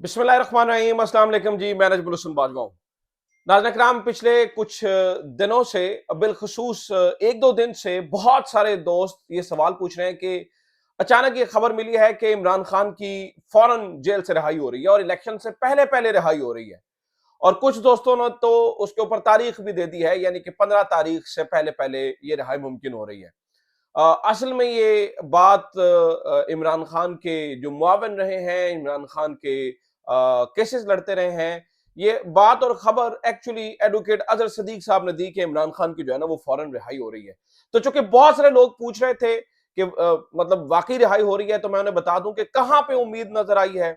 बिस्मिल्लाहिर्रहमानिर्रहीम, अस्सलाम वालेकुम जी। मैं नजमुल हसन बाजवा हूं। नाज़रीन किराम, पिछले कुछ दिनों से, बिलखुसूस एक दो दिन से बहुत सारे दोस्त ये सवाल पूछ रहे हैं कि अचानक ये खबर मिली है कि इमरान खान की फौरन जेल से रिहाई हो रही है और इलेक्शन से पहले पहले रिहाई हो रही है। और कुछ दोस्तों ने तो उसके ऊपर तारीख भी दे दी है, यानी कि 15 तारीख से पहले पहले ये रिहाई मुमकिन हो रही है। असल में ये बात इमरान खान के जो मुआविन रहे हैं, इमरान खान के केसेस लड़ते रहे हैं, ये बात और खबर एक्चुअली एडवोकेट अजहर सदीक साहब ने दी कि इमरान खान की जो है ना वो फौरन रिहाई हो रही है। तो चूंकि बहुत सारे लोग पूछ रहे थे कि मतलब वाकई रिहाई हो रही है, तो मैं उन्हें बता दूं कि कहां पे उम्मीद नजर आई है,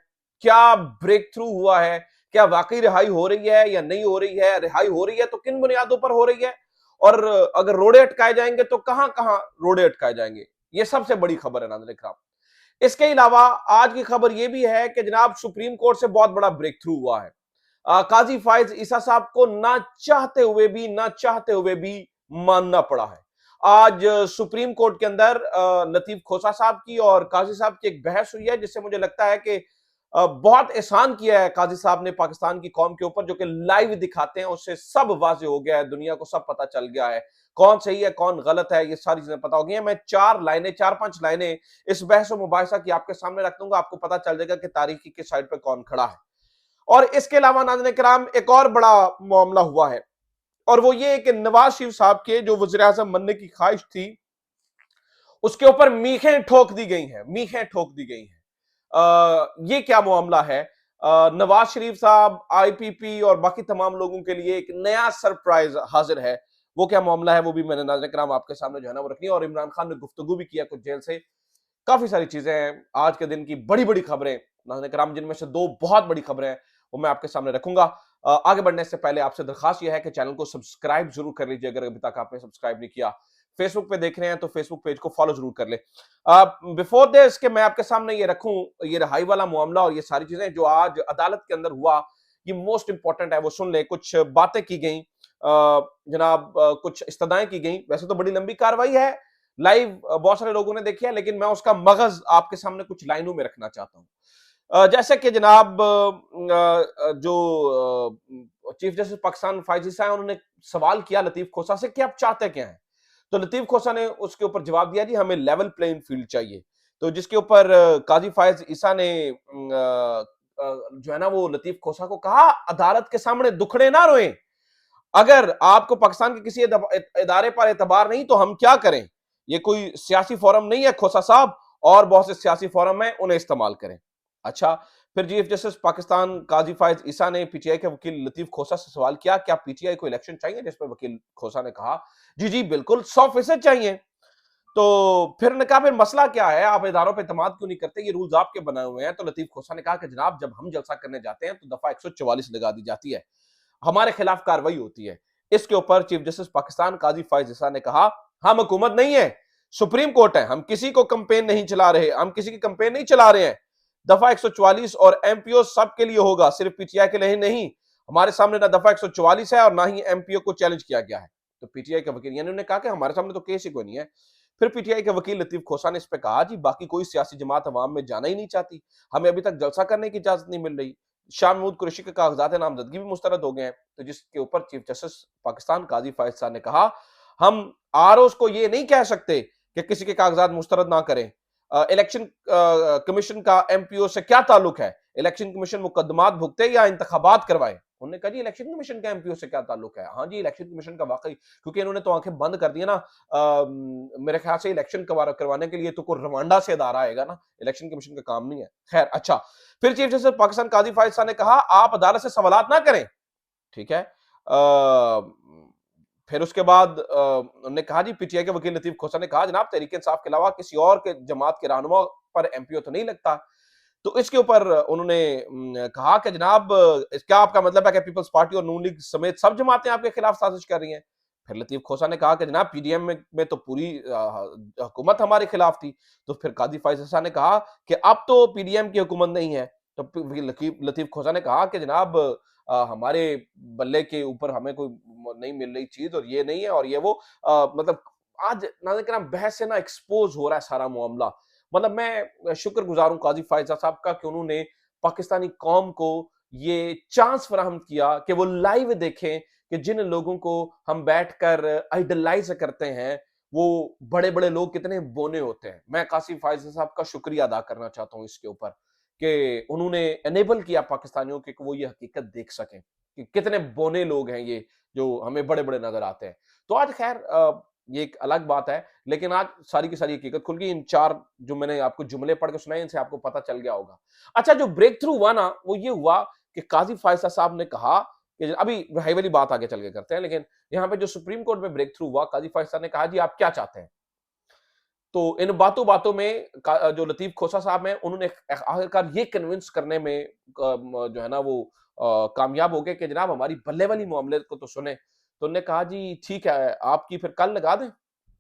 क्या ब्रेक थ्रू हुआ है, क्या वाकई रिहाई हो रही है या नहीं हो रही है, रिहाई हो रही है तो किन बुनियादों पर हो रही है, और अगर रोड़े अटकाए जाएंगे तो कहां कहां रोड़े अटकाए जाएंगे। ये सबसे बड़ी खबर है नाज़रीन इकराम। इसके अलावा आज की खबर यह भी है कि जनाब सुप्रीम कोर्ट से बहुत बड़ा ब्रेक थ्रू हुआ है। काजी फाइज ईसा साहब को ना चाहते हुए भी मानना पड़ा है। आज सुप्रीम कोर्ट के अंदर लतीफ खोसा साहब की और काजी साहब की एक बहस हुई है, जिससे मुझे लगता है कि बहुत एहसान किया है काजी साहब ने पाकिस्तान की कौम के ऊपर, जो कि लाइव दिखाते हैं, उससे सब वाजे हो गया है, दुनिया को सब पता चल गया है कौन सही है कौन गलत है, ये सारी चीजें पता हो गई हैं। मैं चार पांच लाइनें इस बहस और मुबाहिसा की आपके सामने रख दूंगा, आपको पता चल जाएगा कि तारीखी के साइड पे कौन खड़ा है। और इसके अलावा नाज़रीन किराम एक और बड़ा मामला हुआ है, और वो ये कि नवाज शरीफ साहब के जो वज़ीर आज़म बनने की ख्वाहिश थी, उसके ऊपर मीखें ठोक दी गई हैं, मीखें ठोक दी गई हैं। ये क्या मामला है? नवाज शरीफ साहब, आईपीपी और बाकी तमाम लोगों के लिए एक नया सरप्राइज हाजिर है। वो क्या मामला है वो भी मैंने नाज़रीन किराम आपके सामने जो है ना वो रखनी है। और इमरान खान ने गुफ्तगू भी किया कुछ जेल से, काफी सारी चीजें हैं। आज के दिन की बड़ी बड़ी खबरें नाज़रीन किराम, जिनमें से दो बहुत बड़ी खबरें हैं, वो मैं आपके सामने रखूंगा। आगे बढ़ने से पहले आपसे दरखास्त यह है कि चैनल को सब्सक्राइब जरूर कर लीजिए अगर अभी तक आपने सब्सक्राइब नहीं किया। फेसबुक पे देख रहे हैं तो फेसबुक पेज को फॉलो जरूर कर ले। बिफोर दिस के मैं आपके सामने ये रखूं, ये रिहाई वाला मामला और ये सारी चीजें जो आज अदालत के अंदर हुआ, ये मोस्ट इंपॉर्टेंट है, वो सुन ले। कुछ बातें की गई जनाब, कुछ इस्तदाएं की गई। वैसे तो बड़ी लंबी कार्रवाई है, लाइव बहुत सारे लोगों ने देखी है, लेकिन मैं उसका मगज आपके सामने कुछ लाइनों में रखना चाहता हूं। जैसे कि जनाब जो चीफ जस्टिस पाकिस्तान फाइज ईसा है, उन्होंने सवाल किया लतीफ खोसा से कि आप चाहते क्या हैं। तो लतीफ खोसा ने उसके ऊपर जवाब दिया, जी हमें लेवल प्लेइंग फील्ड चाहिए। तो जिसके ऊपर काजी फाइज ईसा ने जो है ना वो लतीफ खोसा को कहा, अदालत के सामने दुखड़े ना रोएं, अगर आपको पाकिस्तान के किसी इदारे पर एतबार नहीं तो हम क्या करें, ये कोई सियासी फोरम नहीं है खोसा साहब, और बहुत से सियासी फोरम है, उन्हें इस्तेमाल करें। अच्छा, फिर चीफ जस्टिस पाकिस्तान काजी फायज ईसा ने पीटीआई के वकील लतीफ खोसा से सवाल किया, क्या पीटीआई को इलेक्शन चाहिए, जिस पर वकील खोसा ने कहा जी जी बिल्कुल 100% चाहिए। तो फिर ने कहा फिर मसला क्या है, आप इदारों पर एतमाद क्यों नहीं करते, ये रूल्स आपके बनाए हुए हैं। तो लतीफ खोसा ने कहा कि जनाब जब हम जलसा करने जाते हैं तो दफा 144 लगा दी जाती है, हमारे खिलाफ कार्रवाई होती है। इसके ऊपर चीफ जस्टिस पाकिस्तान काजी फायज ईसा ने कहा, हम हुकूमत नहीं है, सुप्रीम कोर्ट है, हम किसी को कंपेन नहीं चला रहे, हम किसी की कंपेन नहीं चला रहे हैं। दफा 144 और एमपीओ सबके लिए होगा, सिर्फ पीटीआई के लिए नहीं। हमारे सामने ना दफा 144 है और ना ही एमपीओ को चैलेंज किया गया है। तो पीटीआई के वकील यानी उन्होंने कहा कि हमारे सामने तो केस ही कोई नहीं है। फिर पीटीआई के वकील लतीफ खोसा ने इस पे कहा, जी बाकी कोई सियासी जमात अवाम में जाना ही नहीं चाहती, हमें अभी तक जलसा करने की इजाजत नहीं मिल रही। शाह महमूद कुरैशी के कागजात नामजदगी भी मुस्तरद हो गए हैं। तो जिसके ऊपर चीफ जस्टिस पाकिस्तान काजी फायज साहब ने कहा, हम आरओ को ये नहीं कह सकते कि किसी के कागजात मुस्तरद ना करें। इलेक्शन कमीशन का एमपीओ से क्या ताल्लुक है, इलेक्शन कमीशन मुकदमात भुगते या इंतखाबात करवाए। उन्होंने कहा जी इलेक्शन कमीशन का एमपीओ से क्या ताल्लुक है। हाँ जी, इलेक्शन कमीशन का वाकई, क्योंकि इन्होंने तो आंखें बंद कर दी ना। मेरे ख्याल से इलेक्शन करवाने के लिए तो कोई रवांडा से अदारा आएगा ना, इलेक्शन कमीशन का काम नहीं है। खैर अच्छा, फिर चीफ जस्टिस पाकिस्तान काजी फायज साहब ने कहा, आप अदालत से सवालात ना करें, ठीक है। फिर उसके बाद उन्होंने कहा, जी पीटीआई के वकील लतीफ खोसा ने कहा, जनाब तहरीक इंसाफ के अलावा किसी और के जमात के रहनुमा पर एमपीओ तो नहीं लगता। तो इसके ऊपर उन्होंने कहा कि जनाब क्या आपका मतलब है कि पीपल्स पार्टी और नून लीग समेत सब जमातें आपके खिलाफ साजिश कर रही हैं। फिर लतीफ खोसा ने कहा कि जनाब पीडीएम में तो पूरी हुकूमत हमारे खिलाफ थी। तो फिर काजी फायज हसन ने कहा कि अब तो पीडीएम की हुकूमत नहीं है। तो लतीफ खोसा ने कहा कि जनाब हमारे बल्ले के ऊपर हमें कोई नहीं मिल रही चीज, और ये नहीं है और ये वो मतलब आज नाज़रीन किराम बहस से ना एक्सपोज हो रहा है सारा मामला। मतलब मैं शुक्रगुजार हूं काजी फायजा साहब का कि उन्होंने पाकिस्तानी कौम को ये चांस फराहम किया कि वो लाइव देखें कि जिन लोगों को हम बैठकर आइडलाइज करते हैं, वो बड़े-बड़े लोग कितने बोने होते हैं। मैं कासिम फायज़ साहब का शुक्रिया अदा करना चाहता हूँ इसके ऊपर कि उन्होंने एनेबल किया पाकिस्तानियों के कि वो ये हकीकत देख सकें कि कितने बोने लोग हैं ये, जो हमें बड़े-बड़े नज़र आते हैं। तो आज खैर ये एक अलग बात है, लेकिन आज सारी की सारी हकीकत खुल गई। इन 4 जो मैंने आपको जुमले पढ़ के सुनाए, इनसे आपको पता चल गया होगा। अच्छा, जो ब्रेक थ्रू हुआ ना, वो ये हुआ कि काज़ी फ़ायज़ा साहब ने कहा कि अभी रिहाई वाली बात आगे चल के करते हैं, लेकिन यहाँ पे जो सुप्रीम कोर्ट में ब्रेक थ्रू हुआ, काज़ी फ़ायज़ साहब ने कहा, "जी, आप क्या चाहते हैं?" तो इन बातों-बातों में जो लतीफ़ खोसा साहब हैं, उन्होंने आखिरकार ये कन्विंस करने में जो है ना वो कामयाब हो गए कि जनाब हमारी बल्ले वाली मामले को तो सुने। तो उन्होंने कहा, "जी, ठीक है, आपकी फिर कल लगा दें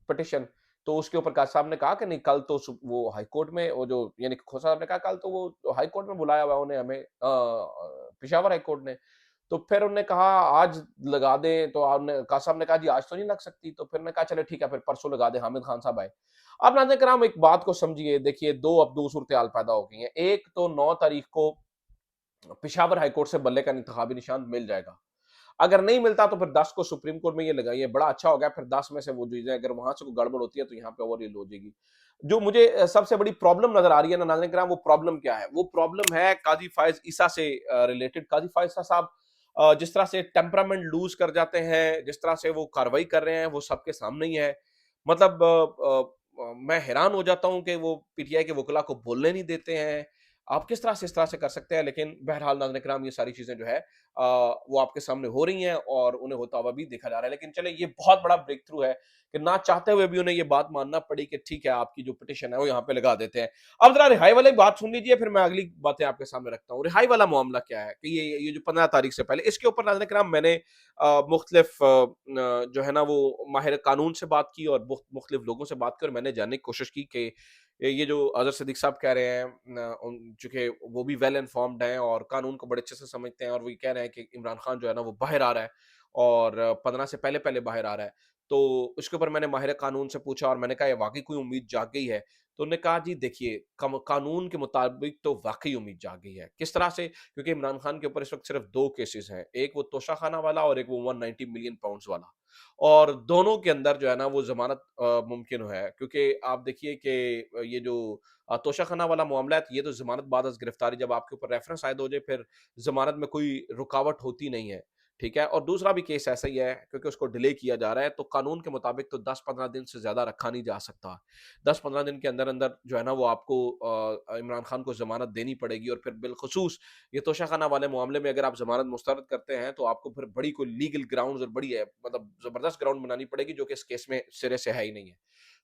पिटीशन?" तो उसके ऊपर काज़ी साहब ने कहा कि नहीं, कल तो वो हाई कोर्ट में, वो जो यानी खोसा साहब ने कहा, "कल तो वो हाई कोर्ट में बुलाया हुआ है उन्हें, हमें पेशावर हाई कोर्ट ने।" तो फिर उन्होंने कहा आज लगा दें, तो आपने काज़ी साहब ने कहा जी आज तो नहीं लग सकती। तो फिर मैंने कहा चलो ठीक है, फिर परसों लगा दें, हामिद खान साहब आए। अब नाज़रीन किराम एक बात को समझिए, देखिए 2 सूरत-ए-हाल पैदा हो गई हैं। एक तो 9 तारीख को पेशावर हाई कोर्ट से बल्ले का इंतखाबी निशान मिल जाएगा। अगर नहीं मिलता तो फिर 10 को सुप्रीम कोर्ट में ये लगाइए, बड़ा अच्छा हो गया, फिर 10 में से वो चीज़ें अगर वहाँ से कोई गड़बड़ होती है तो यहाँ पे ओवररिल हो जाएगी। जो मुझे सबसे बड़ी प्रॉब्लम नज़र आ रही है ना नाज़रीन किराम, वो प्रॉब्लम क्या है? वो प्रॉब्लम है काज़ी फ़ाइज़ ईसा से रिलेटेड। काज़ी फ़ाइज़ ईसा साहब जिस तरह से टेम्परामेंट लूज़ कर जाते हैं, जिस तरह से वो कार्रवाई कर रहे हैं, वो सबके सामने ही है। मतलब मैं हैरान हो जाता हूँ कि वो पीटीआई के वकीला को बोलने नहीं देते हैं। आप किस तरह से इस तरह से कर सकते हैं? लेकिन बहरहाल नाज़रीन किराम ये सारी चीज़ें जो है वो आपके सामने हो रही हैं और उन्हें होता हुआ भी देखा जा रहा है। लेकिन चलिए ये बहुत बड़ा ब्रेक थ्रू है कि ना चाहते हुए भी उन्हें ये बात मानना पड़ी कि ठीक है, आपकी जो पिटीशन है वो यहाँ पे लगा देते हैं। अब ज़रा रिहाई वाली बात सुन लीजिए, फिर मैं अगली बातें आपके सामने रखता हूँ। रिहाई वाला मामला क्या है कि ये जो 15 तारीख से पहले, इसके ऊपर नाज़रीन किराम मैंने मुख्तलिफ जो है ना वो माहिर कानून से बात की और मुख्तलिफ लोगों से बात की और मैंने जानने की कोशिश की कि ये जो अज़हर सिद्दीक़ साहब कह रहे हैं, चूँकि वो भी वेल इन्फॉर्म्ड हैं और कानून को बड़े अच्छे से समझते हैं और वो ये कह रहे हैं कि इमरान खान जो है ना वो बाहर आ रहा है और 15 से पहले-पहले बाहर आ रहा है। तो उसके ऊपर मैंने माहिर कानून से पूछा और मैंने कहा, "ये वाक़ई कोई उम्मीद जाग गई है?" तो उन्होंने कहा, "जी देखिए, कम कानून के मुताबिक तो वाक़ई उम्मीद जाग गई है।" किस तरह से? क्योंकि इमरान खान के ऊपर इस वक़्त सिर्फ़ 2 केसेज़ हैं। एक वो तोशाखाना वाला और एक वो 190 मिलियन पाउंड्स वाला। और दोनों के अंदर जो है ना वो ज़मानत मुमकिन है, क्योंकि आप देखिए कि ये जो तोशाखाना वाला मामला है, तो ये तो ज़मानत बाद अज़ गिरफ्तारी जब आपके ऊपर रेफ़रेंस आयद हो जाए, फिर ज़मानत में कोई रुकावट होती नहीं है, ठीक है? और दूसरा भी केस ऐसा ही है, क्योंकि उसको डिले किया जा रहा है, तो कानून के मुताबिक तो 10-15 दिन से ज़्यादा रखा नहीं जा सकता। 10-15 दिन के अंदर-अंदर जो है ना वो आपको इमरान खान को ज़मानत देनी पड़ेगी और फिर बिलख़ुसूस ये तोशाखाना वाले मामले में अगर आप ज़मानत मुस्तरद करते हैं, तो आपको फिर बड़ी कोई लीगल ग्राउंड्स और बड़ी मतलब ज़बरदस्त ग्राउंड बनानी पड़ेगी, जो कि इस केस में सिरे से है ही नहीं है।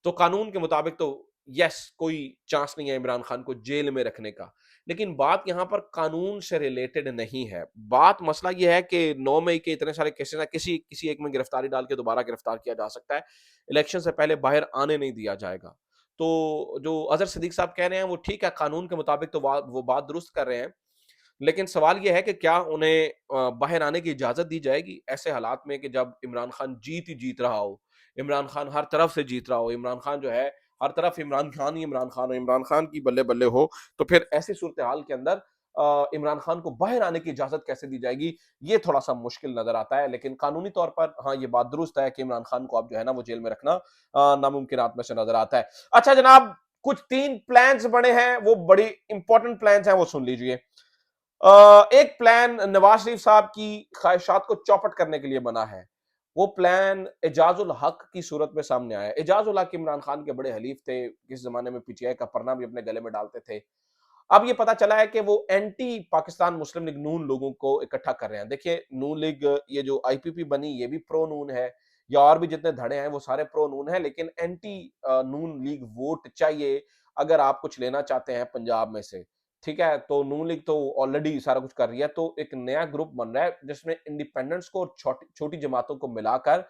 तो कानून के मुताबिक तो येस, कोई चांस नहीं है इमरान खान को जेल में रखने का। लेकिन बात यहाँ पर कानून से रिलेटेड नहीं है। बात मसला ये है कि 9 मई के इतने सारे केसेज़ हैं, किसी किसी एक में गिरफ्तारी डाल के दोबारा गिरफ्तार किया जा सकता है। इलेक्शन से पहले बाहर आने नहीं दिया जाएगा। तो जो अज़हर सिद्दीक़ साहब कह रहे हैं, वो ठीक है, कानून के मुताबिक तो वो बात दुरुस्त कर रहे हैं। लेकिन सवाल ये है कि क्या उन्हें बाहर आने की इजाज़त दी जाएगी ऐसे हालात में कि जब इमरान खान जीत ही जीत रहा हो, इमरान खान हर तरफ से जीत रहा हो, इमरान खान जो है हर तरफ इमरान खान ही इमरान खान हो, इमरान खान की बल्ले-बल्ले हो, तो फिर ऐसी सूरत-ए-हाल के अंदर इमरान खान को बाहर आने की इजाज़त कैसे दी जाएगी, ये थोड़ा-सा मुश्किल नज़र आता है। लेकिन कानूनी तौर पर हाँ, ये बात दुरुस्त है कि इमरान खान को अब जो है ना वो जेल में रखना नामुमकिनात में से नज़र आता है। अच्छा जनाब, कुछ 3 प्लान्स बने हैं, वो बड़ी इंपॉर्टेंट प्लान्स हैं, वो सुन लीजिए। एक प्लान नवाज शरीफ साहब की ख्वाहिशात को चौपट करने के लिए बना है। वो प्लान एजाजुल हक की सूरत में सामने आया है। एजाजुल हक इमरान खान के बड़े हलीफ थे, किस जमाने में पीटीआई का परना भी अपने गले में डालते थे। अब ये पता चला है कि वो एंटी पाकिस्तान मुस्लिम लीग नून लोगों को इकट्ठा कर रहे हैं। देखिए, नून लीग ये जो आईपीपी बनी, ये भी प्रो नून है, या और भी जितने धड़े हैं वो सारे प्रो नून हैं, लेकिन एंटी नून लीग वोट चाहिए अगर आप कुछ लेना चाहते हैं पंजाब में से। ठीक है? तो नून लीग तो ऑलरेडी सारा कुछ कर रही है, तो एक नया ग्रुप बन रहा है जिसमें इंडिपेंडेंट्स को और छोटी छोटी जमातों को मिलाकर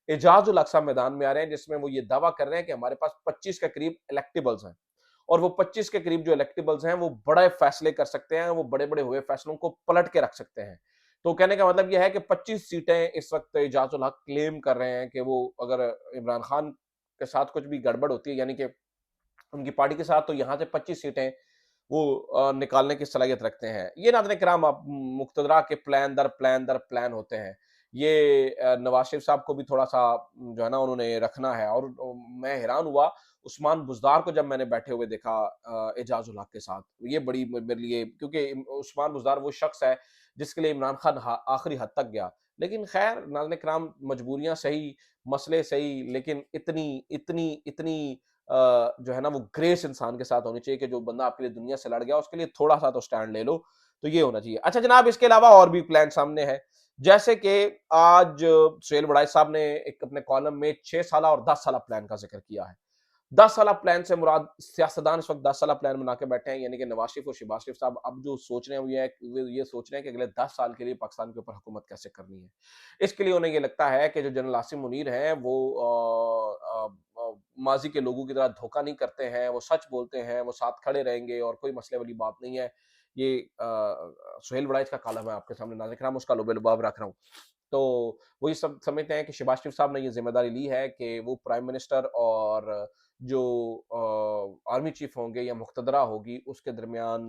एजाजुल अक़सा मैदान में आ रहे हैं, जिसमें वो ये दावा कर रहे हैं कि हमारे पास 25 के करीब इलेक्टेबल्स हैं। और वो 25 के करीब जो इलेक्टेबल्स हैं, वो बड़े फैसले कर सकते हैं, वो बड़े-बड़े हुए फैसलों को पलट के रख सकते हैं। तो कहने का मतलब ये है कि 25 सीटें इस वक़्त एजाजुल हक क्लेम कर रहे हैं कि वो अगर इमरान खान के साथ कुछ भी गड़बड़ होती है, यानी कि उनकी पार्टी के साथ, तो यहाँ से 25 सीटें वो निकालने की सलाहियत रखते हैं। ये नाज़रीन किराम अब मुक़तदरा के प्लान दर प्लान दर प्लान होते हैं। ये नवाज़ शरीफ साहब को भी थोड़ा-सा जो है ना उन्होंने रखना है और मैं हैरान हुआ उस्मान बुज़दार को जब मैंने बैठे हुए देखा एजाज़ उल हक के साथ। ये बड़ी मेरे लिए क्योंकि उस्मान बुज़दार वो शख्स है जिसके लिए इमरान खान आखिरी हद तक गया। लेकिन ख़ैर नाज़रीन किराम मजबूरियाँ सही, मसले सही लेकिन इतनी इतनी इतनी जो है ना वो ग्रेस इंसान के साथ होनी चाहिए कि जो बंदा आपके लिए दुनिया से लड़ गया उसके लिए थोड़ा-सा तो स्टैंड ले लो, तो ये होना चाहिए। अच्छा जनाब इसके अलावा और भी प्लान सामने है, जैसे कि आज सुहेल वड़ाई साहब ने एक अपने कॉलम में 6 साला और 10 साला प्लान का ज़िक्र किया है। 10 साला प्लान से मुराद सियासतदान इस वक़्त 10 साला प्लान बना के बैठे हैं, यानी कि नवाज़ शरीफ और शहबाज शरीफ साहब अब जो सोच रहे हैं वो ये सोच रहे हैं कि अगले 10 साल के लिए पाकिस्तान के ऊपर हुकूमत कैसे करनी है। इसके लिए उन्हें ये लगता है कि जो जनरल आसिम मुनीर हैं वो माज़ी के लोगों की तरह धोखा नहीं करते हैं, वो सच बोलते हैं, वो साथ खड़े रहेंगे और कोई मसले वाली बात नहीं है। ये सुहेल वड़ाइच का कॉलम है आपके सामने नाज़रीन किराम उसका लुब-ए-लुबाब रख रहा हूँ। तो वो ये सब समझते हैं कि शहबाज शरीफ साहब ने ये ज़िम्मेदारी ली है कि वो प्राइम मिनिस्टर और जो आर्मी चीफ होंगे या मुक़तदरा होगी उसके दरमियान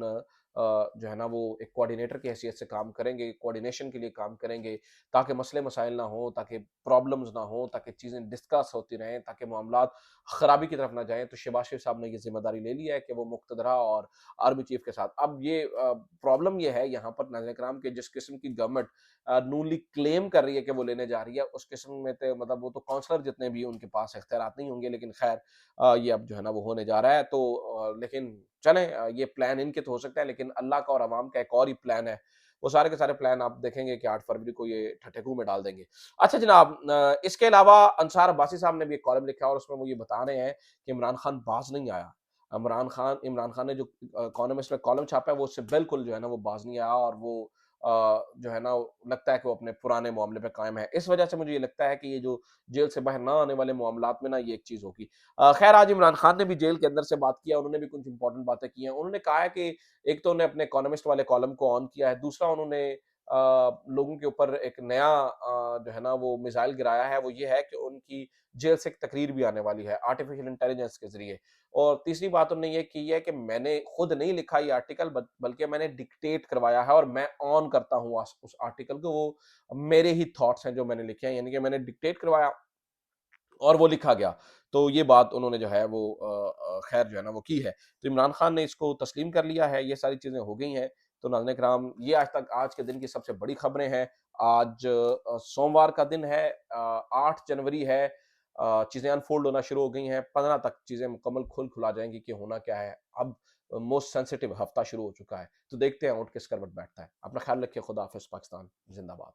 जो है ना वो एक कोऑर्डिनेटर की हैसियत से काम करेंगे, कोऑर्डिनेशन के लिए काम करेंगे, ताकि मसले मसाइल ना हों, ताकि प्रॉब्लम्स ना हों, ताकि चीज़ें डिस्कस होती रहें, ताकि मामलात खराबी की तरफ ना जाएँ। तो शहबाज शरीफ साहब ने ये ज़िम्मेदारी ले ली है कि वो मुक़तदरा और आर्मी चीफ के साथ अब ये प्रॉब्लम ये है यहाँ पर नाज़रीन किराम कि जिस किस्म की गवर्नमेंट नून लीग क्लेम कर रही है कि वो लेने जा रही है, उस किस्म में तो मतलब वो तो काउंसलर जितने भी उनके पास इख्तियारात नहीं होंगे, लेकिन खैर ये अब जो है ना वो होने जा रहा है। तो लेकिन चलें ये प्लान इनके तो हो सकता है, लेकिन अल्लाह का और अवाम का एक और ही प्लान है। वो सारे के सारे प्लान आप देखेंगे कि 8 फरवरी को ये ठट्ठे-कुँ में डाल देंगे। अच्छा जनाब इसके अलावा अंसार अब्बासी साहब ने भी एक कॉलम लिखा है और उसमें वो ये बता रहे हैं कि इमरान खान बाज़ नहीं आया। इमरान खान ने जो इकोनॉमिस्ट में कॉलम छापा है, वो उससे बिल्कुल जो है ना वो बाज़ नहीं आया और वो जो है ना लगता है कि वो अपने पुराने मामले पे कायम है। इस वजह से मुझे ये लगता है कि ये जो जेल से बाहर ना आने वाले मामलात में ना ये एक चीज़ होगी। खैर आज इमरान खान ने भी जेल के अंदर से बात किया, उन्होंने भी कुछ इंपॉर्टेंट बातें की हैं। उन्होंने कहा है कि एक तो उन्होंने अपने इकोनॉमिस्ट वाले कॉलम को ऑन किया है, दूसरा उन्होंने लोगों के ऊपर एक नया जो है ना वो मिसाइल गिराया है, वो ये है कि उनकी जेल से एक तकरीर भी आने वाली है आर्टिफिशियल इंटेलिजेंस के ज़रिए। और तीसरी बात उन्होंने ये की है कि मैंने खुद नहीं लिखा ये आर्टिकल बल्कि मैंने डिक्टेट करवाया है और मैं ऑन करता हूँ उस आर्टिकल को, वो मेरे ही थॉट्स हैं जो मैंने लिखे हैं, यानी कि मैंने डिक्टेट करवाया और वो लिखा गया। तो ये बात उन्होंने जो है वो ख़ैर जो है ना वो की है। तो इमरान खान ने इसको तस्लीम कर लिया है, ये सारी चीज़ें हो गई हैं। तो नाज़रीन किराम ये आज के दिन की सबसे बड़ी ख़बरें हैं। आज सोमवार का दिन है 8 जनवरी है। चीज़ें अनफ़ोल्ड होना शुरू हो गई हैं। 15 तक चीज़ें मुकम्मल खुल-खुला जाएँगी कि होना क्या है। अब मोस्ट सेंसिटिव हफ़्ता शुरू हो चुका है। तो देखते हैं ऊँट किस करवट बैठता है। अपना ख़्याल रखिए, खुदा हाफ़िज़, पाकिस्तान ज़िंदाबाद।